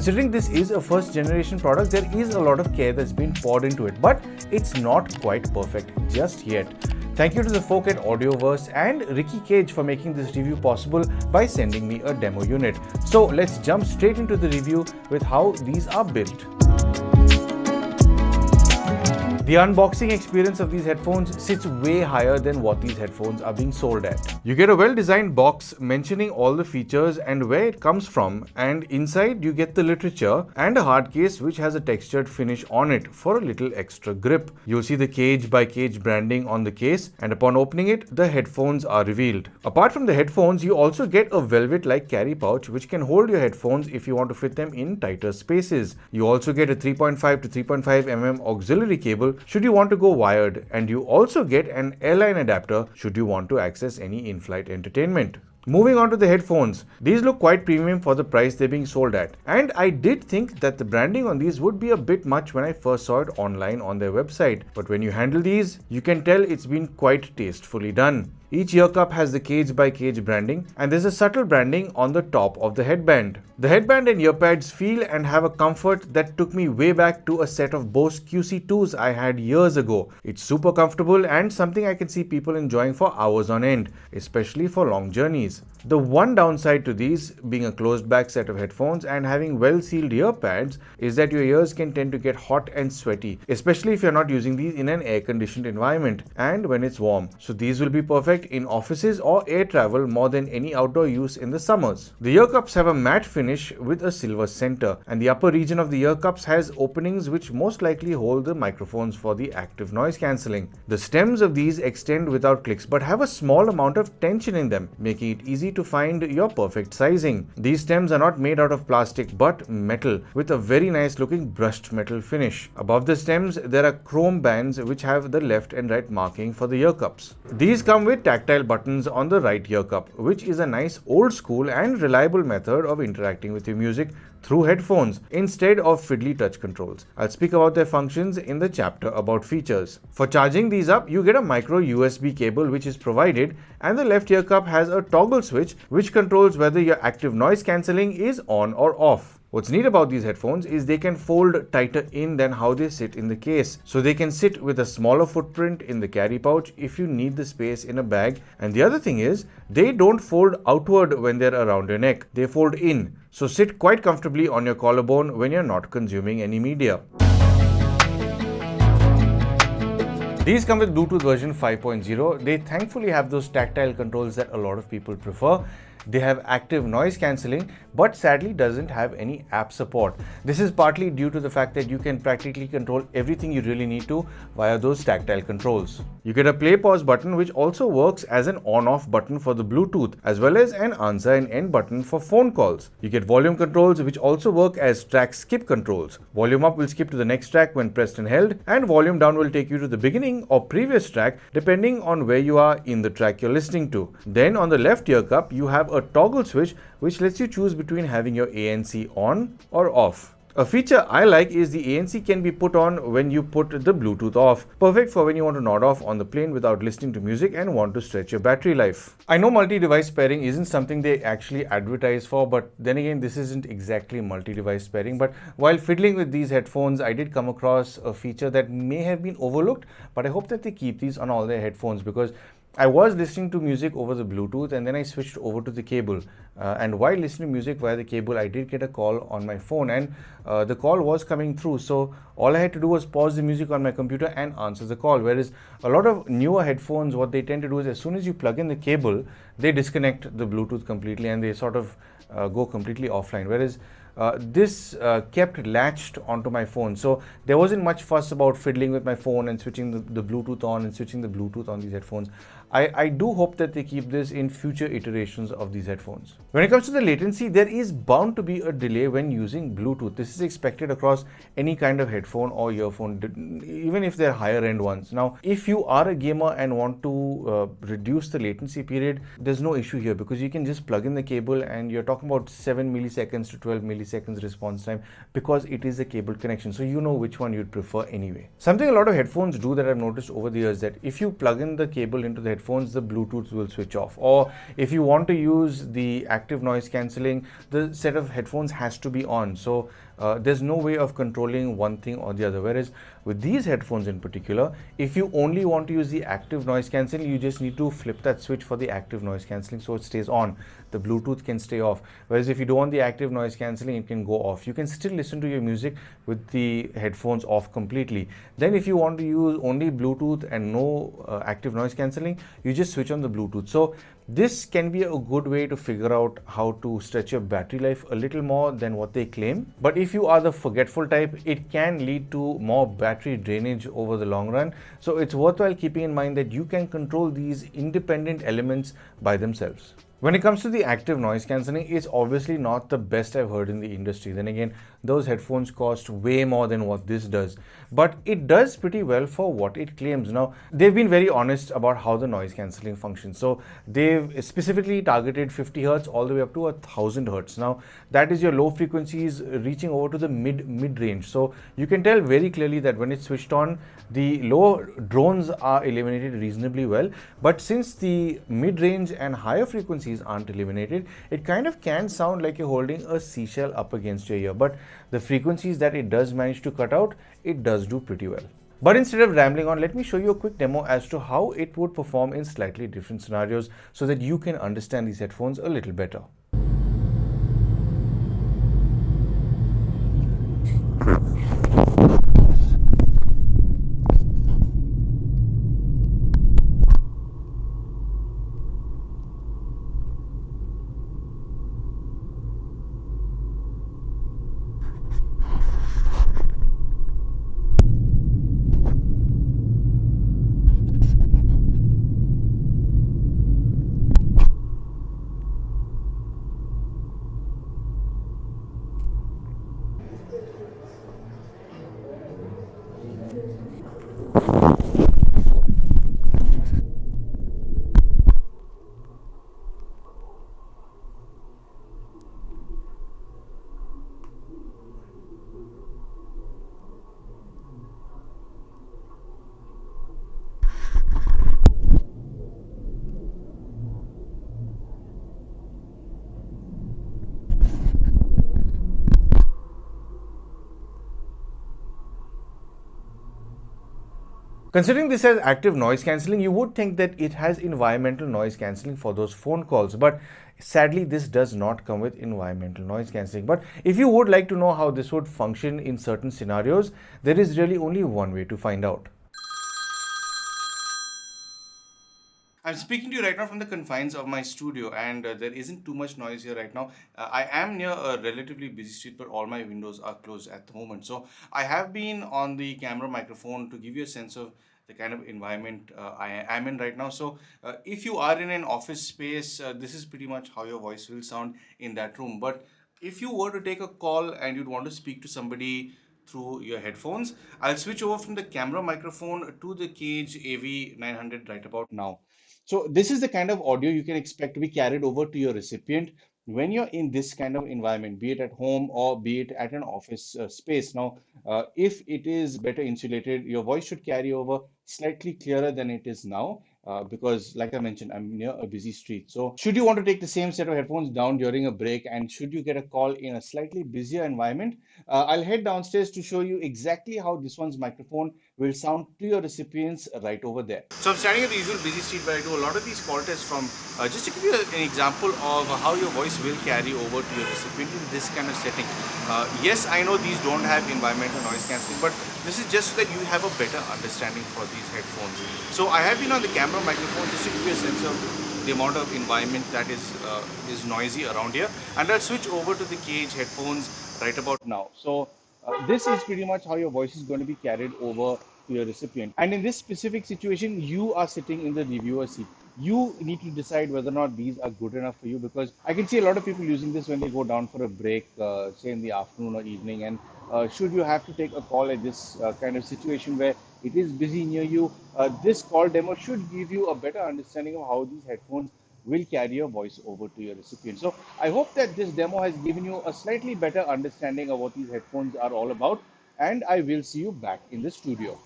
Considering this is a first generation product, there is a lot of care that's been poured into it, but it's not quite perfect just yet. Thank you to the folk at Audioverse and Ricky Cage for making this review possible by sending me a demo unit. So let's jump straight into the review with how these are built. The unboxing experience of these headphones sits way higher than what these headphones are being sold at. You get a well-designed box mentioning all the features and where it comes from, and inside you get the literature and a hard case which has a textured finish on it for a little extra grip. You'll see the cage by cage branding on the case, and upon opening it, the headphones are revealed. Apart from the headphones, you also get a velvet-like carry pouch which can hold your headphones if you want to fit them in tighter spaces. You also get a 3.5 to 3.5 mm auxiliary cable should you want to go wired, and you also get an L-line adapter should you want to access any in-flight entertainment. Moving on to the headphones, these look quite premium for the price they're being sold at, and I did think that the branding on these would be a bit much when I first saw it online on their website, but when you handle these, you can tell it's been quite tastefully done. Each ear cup has the cage by cage branding, and there's a subtle branding on the top of the headband. The headband and earpads feel and have a comfort that took me way back to a set of Bose QC2s I had years ago. It's super comfortable and something I can see people enjoying for hours on end, especially for long journeys. The one downside to these, being a closed back set of headphones and having well sealed ear pads, is that your ears can tend to get hot and sweaty, especially if you're not using these in an air conditioned environment and when it's warm. So these will be perfect in offices or air travel more than any outdoor use in the summers. The ear cups have a matte finish with a silver center, and the upper region of the ear cups has openings which most likely hold the microphones for the active noise cancelling. The stems of these extend without clicks but have a small amount of tension in them, making it easy to find your perfect sizing. These stems are not made out of plastic but metal with a very nice looking brushed metal finish. Above the stems there are chrome bands which have the left and right marking for the ear cups. These come with tactile buttons on the right ear cup, which is a nice old school and reliable method of interacting with your music through headphones instead of fiddly touch controls. I'll speak about their functions in the chapter about features. For charging these up, you get a micro USB cable which is provided, and the left ear cup has a toggle switch which controls whether your active noise cancelling is on or off. What's neat about these headphones is they can fold tighter in than how they sit in the case. So they can sit with a smaller footprint in the carry pouch if you need the space in a bag. And the other thing is, they don't fold outward when they're around your neck. They fold in. So sit quite comfortably on your collarbone when you're not consuming any media. These come with Bluetooth version 5.0. They thankfully have those tactile controls that a lot of people prefer. They have active noise cancelling, but sadly doesn't have any app support. This is partly due to the fact that you can practically control everything you really need to via those tactile controls. You get a play pause button which also works as an on-off button for the Bluetooth, as well as an answer and end button for phone calls. You get volume controls which also work as track skip controls. Volume up will skip to the next track when pressed and held, and volume down will take you to the beginning or previous track depending on where you are in the track you're listening to. Then on the left ear cup you have a toggle switch which lets you choose between having your ANC on or off. A feature I like is the ANC can be put on when you put the Bluetooth off. Perfect for when you want to nod off on the plane without listening to music and want to stretch your battery life. I know multi-device pairing isn't something they actually advertise for, but then again this isn't exactly multi-device pairing. But while fiddling with these headphones, I did come across a feature that may have been overlooked, but I hope that they keep these on all their headphones, because I was listening to music over the Bluetooth and then I switched over to the cable. And while listening to music via the cable, I did get a call on my phone, and the call was coming through. So all I had to do was pause the music on my computer and answer the call. Whereas a lot of newer headphones, what they tend to do is as soon as you plug in the cable, they disconnect the Bluetooth completely and they sort of go completely offline. Whereas this kept latched onto my phone. So there wasn't much fuss about fiddling with my phone and switching the Bluetooth on and switching the Bluetooth on these headphones. I do hope that they keep this in future iterations of these headphones. When it comes to the latency, there is bound to be a delay when using Bluetooth. This is expected across any kind of headphone or earphone, even if they're higher end ones. Now, if you are a gamer and want to reduce the latency period, there's no issue here because you can just plug in the cable and you're talking about 7 milliseconds to 12 milliseconds milliseconds response time because it is a cable connection. So you know which one you'd prefer anyway. Something a lot of headphones do that I've noticed over the years, that if you plug in the cable into the headphones, the Bluetooth will switch off. Or if you want to use the active noise cancelling, the set of headphones has to be on. So there's no way of controlling one thing or the other. Whereas with these headphones in particular, if you only want to use the active noise cancelling, you just need to flip that switch for the active noise cancelling so it stays on. The Bluetooth can stay off. Whereas if you don't want the active noise cancelling, it can go off. You can still listen to your music with the headphones off completely. Then if you want to use only Bluetooth and no active noise cancelling, you just switch on the Bluetooth. So this can be a good way to figure out how to stretch your battery life a little more than what they claim. But if you are the forgetful type, it can lead to more battery drainage over the long run. So it's worthwhile keeping in mind that you can control these independent elements by themselves. When it comes to the active noise cancelling, it's obviously not the best I've heard in the industry. Then again, those headphones cost way more than what this does. But it does pretty well for what it claims. Now, they've been very honest about how the noise cancelling functions. So they've specifically targeted 50 Hertz all the way up to 1000 Hertz. Now, that is your low frequencies reaching over to the mid range. So you can tell very clearly that when it's switched on, the low drones are eliminated reasonably well. But since the mid range and higher frequencies aren't eliminated, it kind of can sound like you're holding a seashell up against your ear. But the frequencies that it does manage to cut out, it does do pretty well. But instead of rambling on, let me show you a quick demo as to how it would perform in slightly different scenarios so that you can understand these headphones a little better. Considering this as active noise cancelling, you would think that it has environmental noise cancelling for those phone calls, but sadly this does not come with environmental noise cancelling. But if you would like to know how this would function in certain scenarios, there is really only one way to find out. I'm speaking to you right now from the confines of my studio, and there isn't too much noise here right now. I am near a relatively busy street, but all my windows are closed at the moment. So I have been on the camera microphone to give you a sense of the kind of environment I am in right now. So if you are in an office space, this is pretty much how your voice will sound in that room. But if you were to take a call and you'd want to speak to somebody through your headphones, I'll switch over from the camera microphone to the Cage AV900 right about now. So this is the kind of audio you can expect to be carried over to your recipient when you're in this kind of environment, be it at home or be it at an office space. Now, if it is better insulated, your voice should carry over slightly clearer than it is now. Because like I mentioned, I'm near a busy street. So should you want to take the same set of headphones down during a break, and should you get a call in a slightly busier environment, I'll head downstairs to show you exactly how this one's microphone will sound to your recipients right over there. So I'm standing at the usual busy street where I do a lot of these call tests from, just to give you an example of how your voice will carry over to your recipient in this kind of setting. Yes, I know these don't have environmental noise cancelling, but this is just so that you have a better understanding for these headphones. So I have been on the camera microphone just to give you a sense of the amount of environment that is noisy around here, and I'll switch over to the Cage headphones right about now. So this is pretty much how your voice is going to be carried over to your recipient. And in this specific situation, you are sitting in the reviewer seat. You need to decide whether or not these are good enough for you, because I can see a lot of people using this when they go down for a break, say in the afternoon or evening. And should you have to take a call at this kind of situation where it is busy near you, this call demo should give you a better understanding of how these headphones will carry your voice over to your recipient. So I hope that this demo has given you a slightly better understanding of what these headphones are all about, and I will see you back in the studio.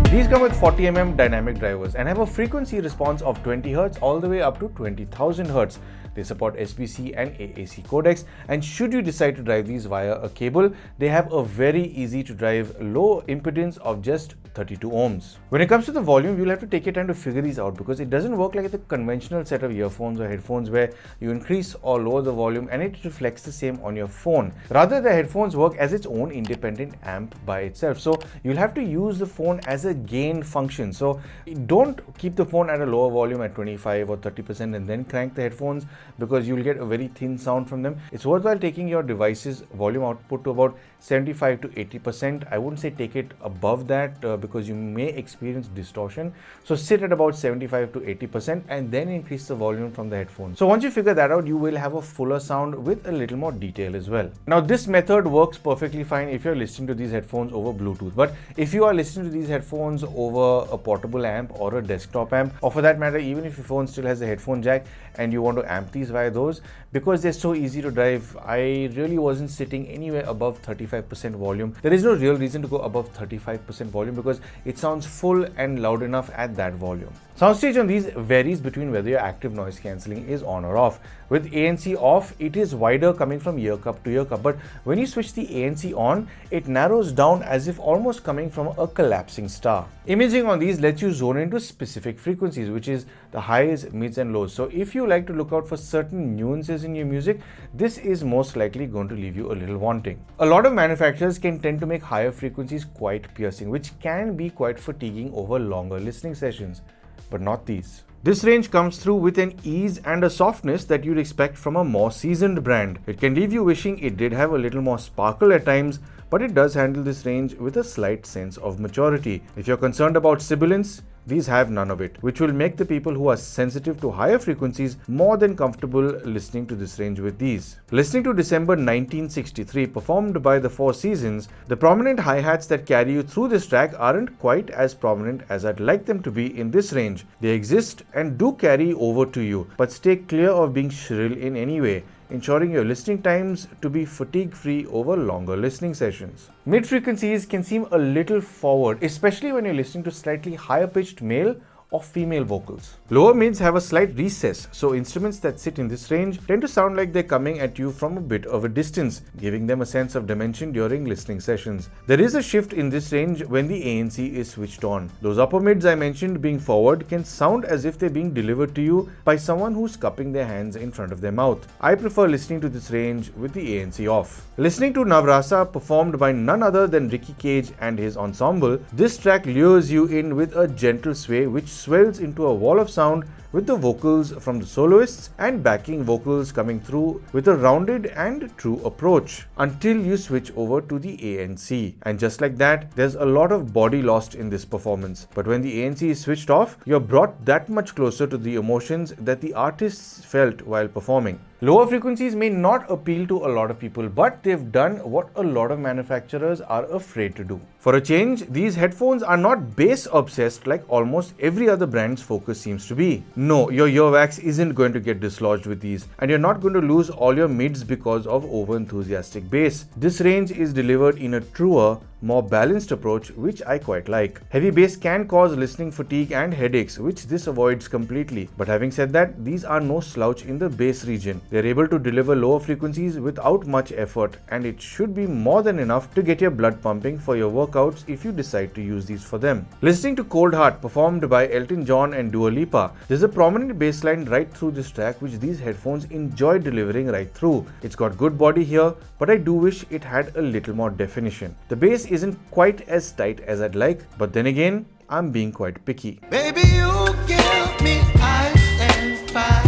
These come with 40mm dynamic drivers and have a frequency response of 20 Hz all the way up to 20,000 Hz. They support SBC and AAC codecs, and should you decide to drive these via a cable, they have a very easy to drive low impedance of just 32 ohms. When it comes to the volume, you'll have to take your time to figure these out because it doesn't work like the conventional set of earphones or headphones where you increase or lower the volume and it reflects the same on your phone. Rather, the headphones work as its own independent amp by itself. So you'll have to use the phone as a gain function. So don't keep the phone at a lower volume at 25 or 30% and then crank the headphones, because you'll get a very thin sound from them. It's worthwhile taking your device's volume output to about 75 to 80%. I wouldn't say take it above that because you may experience distortion. So sit at about 75 to 80% and then increase the volume from the headphones. So once you figure that out, you will have a fuller sound with a little more detail as well. Now this method works perfectly fine if you're listening to these headphones over Bluetooth, but if you are listening to these headphones over a portable amp or a desktop amp, or for that matter even if your phone still has a headphone jack and you want to amp these via those, because they're so easy to drive, I really wasn't sitting anywhere above 35% volume. There is no real reason to go above 35% volume because it sounds full and loud enough at that volume. Soundstage on these varies between whether your active noise cancelling is on or off. With ANC off, it is wider coming from ear cup to ear cup, but when you switch the ANC on, it narrows down as if almost coming from a collapsing star. Imaging on these lets you zone into specific frequencies, which is the highs, mids and lows. So if you like to look out for certain nuances in your music, this is most likely going to leave you a little wanting. A lot of manufacturers can tend to make higher frequencies quite piercing, which can be quite fatiguing over longer listening sessions, but not these. This range comes through with an ease and a softness that you'd expect from a more seasoned brand. It can leave you wishing it did have a little more sparkle at times, but it does handle this range with a slight sense of maturity. If you're concerned about sibilance, these have none of it, which will make the people who are sensitive to higher frequencies more than comfortable listening to this range with these. Listening to December 1963 performed by the Four Seasons, the prominent hi-hats that carry you through this track aren't quite as prominent as I'd like them to be in this range. They exist and do carry over to you, but stay clear of being shrill in any way, ensuring your listening times to be fatigue-free over longer listening sessions. Mid-frequencies can seem a little forward, especially when you're listening to slightly higher-pitched male or female vocals. Lower mids have a slight recess, so instruments that sit in this range tend to sound like they're coming at you from a bit of a distance, giving them a sense of dimension during listening sessions. There is a shift in this range when the ANC is switched on. Those upper mids I mentioned being forward can sound as if they're being delivered to you by someone who's cupping their hands in front of their mouth. I prefer listening to this range with the ANC off. Listening to Navrasa performed by none other than Ricky Cage and his ensemble, this track lures you in with a gentle sway which swells into a wall of sound with the vocals from the soloists and backing vocals coming through with a rounded and true approach until you switch over to the ANC. And just like that, there's a lot of body lost in this performance. But when the ANC is switched off, you're brought that much closer to the emotions that the artists felt while performing. Lower frequencies may not appeal to a lot of people, but they've done what a lot of manufacturers are afraid to do. For a change, these headphones are not bass obsessed like almost every other brand's focus seems to be. No, your earwax isn't going to get dislodged with these, and you're not going to lose all your mids because of over-enthusiastic bass. This range is delivered in a truer, more balanced approach, which I quite like. Heavy bass can cause listening fatigue and headaches, which this avoids completely. But having said that, these are no slouch in the bass region. They're able to deliver lower frequencies without much effort, and it should be more than enough to get your blood pumping for your workouts if you decide to use these for them. Listening to Cold Heart performed by Elton John and Dua Lipa, there's a prominent bass line right through this track which these headphones enjoy delivering right through. It's got good body here, but I do wish it had a little more definition. The bass isn't quite as tight as I'd like, but then again, I'm being quite picky. Baby, you give me ice and fire.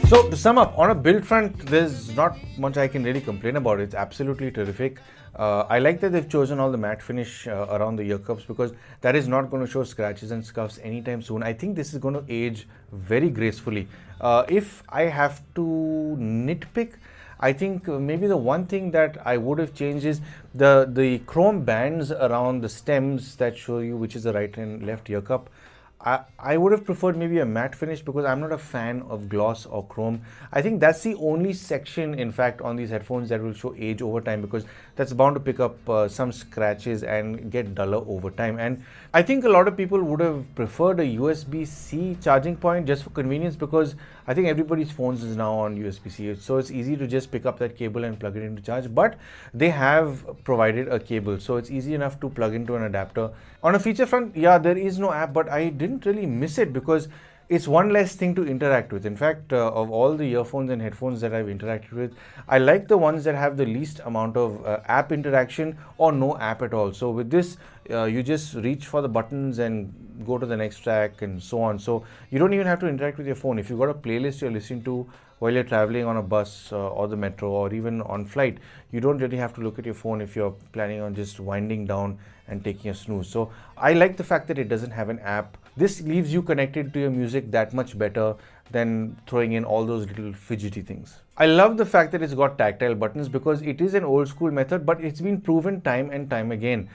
So to sum up, on a build front, there's not much I can really complain about. It's absolutely terrific. I like that they've chosen all the matte finish around the ear cups, because that is not going to show scratches and scuffs anytime soon. I think this is going to age very gracefully. If I have to nitpick, I think maybe the one thing that I would have changed is the chrome bands around the stems that show you which is the right and left ear cup. I would have preferred maybe a matte finish, because I'm not a fan of gloss or chrome. I think that's the only section, in fact, on these headphones that will show age over time, because that's bound to pick up some scratches and get duller over time. And I think a lot of people would have preferred a USB-C charging point just for convenience, because I think everybody's phones is now on USB-C, so it's easy to just pick up that cable and plug it into charge. But they have provided a cable, so it's easy enough to plug into an adapter. On a feature front, yeah, there is no app, but I didn't really miss it, because it's one less thing to interact with. In fact, of all the earphones and headphones that I've interacted with, I like the ones that have the least amount of app interaction or no app at all. So with this, you just reach for the buttons and go to the next track and so on. So you don't even have to interact with your phone. If you've got a playlist you're listening to while you're traveling on a bus or the metro or even on flight, you don't really have to look at your phone if you're planning on just winding down and taking a snooze. So I like the fact that it doesn't have an app. This leaves you connected to your music that much better than throwing in all those little fidgety things. I love the fact that it's got tactile buttons, because it is an old school method, but it's been proven time and time again.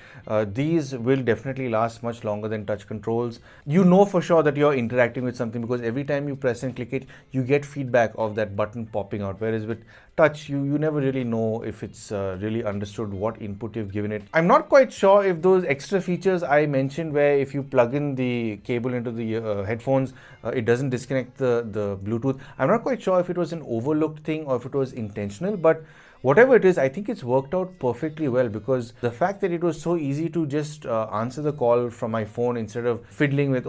These will definitely last much longer than touch controls. You know for sure that you're interacting with something, because every time you press and click it, you get feedback of that button popping out. Whereas with touch, you never really know if it's really understood what input you've given it. I'm not quite sure if those extra features I mentioned, where if you plug in the cable into the headphones, it doesn't disconnect the Bluetooth. I'm not quite sure if it was an overlooked thing or if it was intentional, but whatever it is, I think it's worked out perfectly well, because the fact that it was so easy to just answer the call from my phone instead of fiddling with,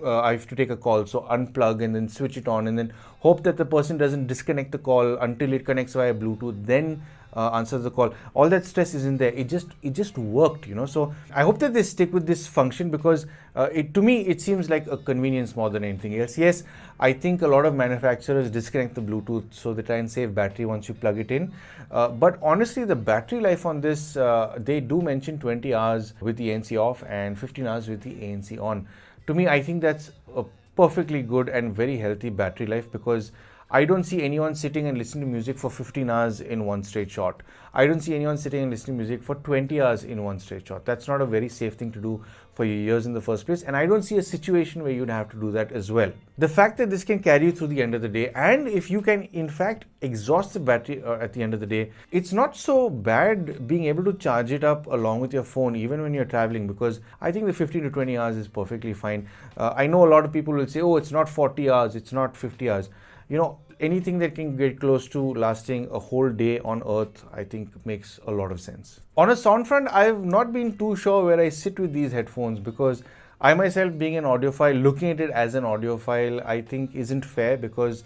I have to take a call, so unplug and then switch it on and then hope that the person doesn't disconnect the call until it connects via Bluetooth, then answers the call. All that stress isn't there. It just worked, you know. So I hope that they stick with this function, because to me it seems like a convenience more than anything else. Yes, I think a lot of manufacturers disconnect the Bluetooth so they try and save battery once you plug it in. But honestly, the battery life on this, they do mention 20 hours with the ANC off and 15 hours with the ANC on. To me, I think that's a perfectly good and very healthy battery life, because I don't see anyone sitting and listening to music for 15 hours in one straight shot. I don't see anyone sitting and listening to music for 20 hours in one straight shot. That's not a very safe thing to do for your ears in the first place, and I don't see a situation where you'd have to do that as well. The fact that this can carry you through the end of the day, and if you can in fact exhaust the battery at the end of the day, it's not so bad being able to charge it up along with your phone even when you're traveling, because I think the 15 to 20 hours is perfectly fine. I know a lot of people will say, oh, it's not 40 hours, it's not 50 hours. You know, anything that can get close to lasting a whole day on Earth, I think makes a lot of sense. On a sound front, I've not been too sure where I sit with these headphones, because I myself, being an audiophile, looking at it as an audiophile, I think isn't fair, because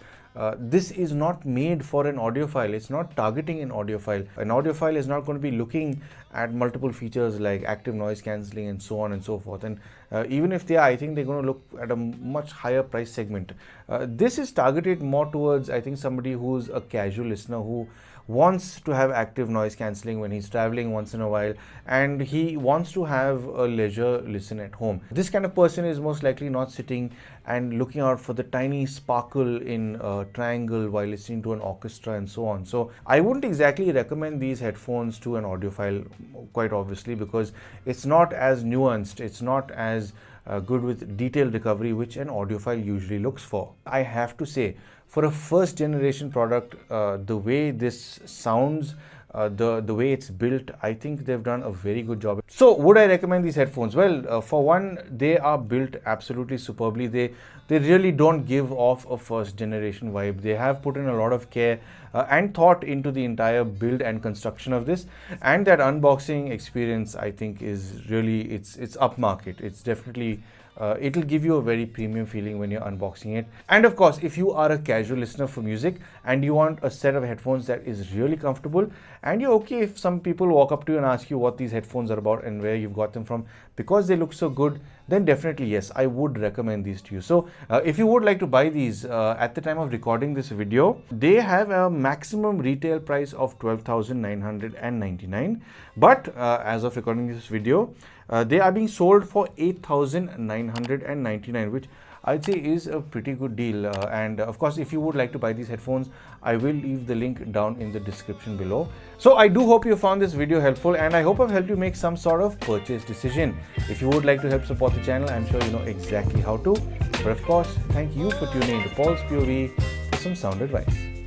this is not made for an audiophile. It's not targeting an audiophile. An audiophile is not going to be looking at multiple features like active noise cancelling and so on and so forth. And even if they are, I think they're going to look at a much higher price segment. This is targeted more towards, I think, somebody who's a casual listener who wants to have active noise cancelling when he's traveling once in a while, and he wants to have a leisure listen at home. This kind of person is most likely not sitting and looking out for the tiny sparkle in a triangle while listening to an orchestra and so on. So I wouldn't exactly recommend these headphones to an audiophile, quite obviously, because it's not as nuanced, it's not as good with detailed recovery, which an audiophile usually looks for. I have to say, for a first generation product, the way this sounds, the way it's built, I think they've done a very good job. So would I recommend these headphones? Well, for one, they are built absolutely superbly. They really don't give off a first generation vibe. They have put in a lot of care and thought into the entire build and construction of this, and that unboxing experience, I think, is really, it's upmarket. It's definitely it'll give you a very premium feeling when you're unboxing it. And of course, if you are a casual listener for music and you want a set of headphones that is really comfortable and you're okay if some people walk up to you and ask you what these headphones are about and where you've got them from, because they look so good, then definitely yes, I would recommend these to you. So if you would like to buy these at the time of recording this video, they have a maximum retail price of 12,999, but as of recording this video, they are being sold for 8,999, which I'd say is a pretty good deal. And of course, if you would like to buy these headphones, I will leave the link down in the description below. So I do hope you found this video helpful, and I hope I've helped you make some sort of purchase decision. If you would like to help support the channel, I'm sure you know exactly how to. But of course, thank you for tuning in to Paul's POV for some sound advice.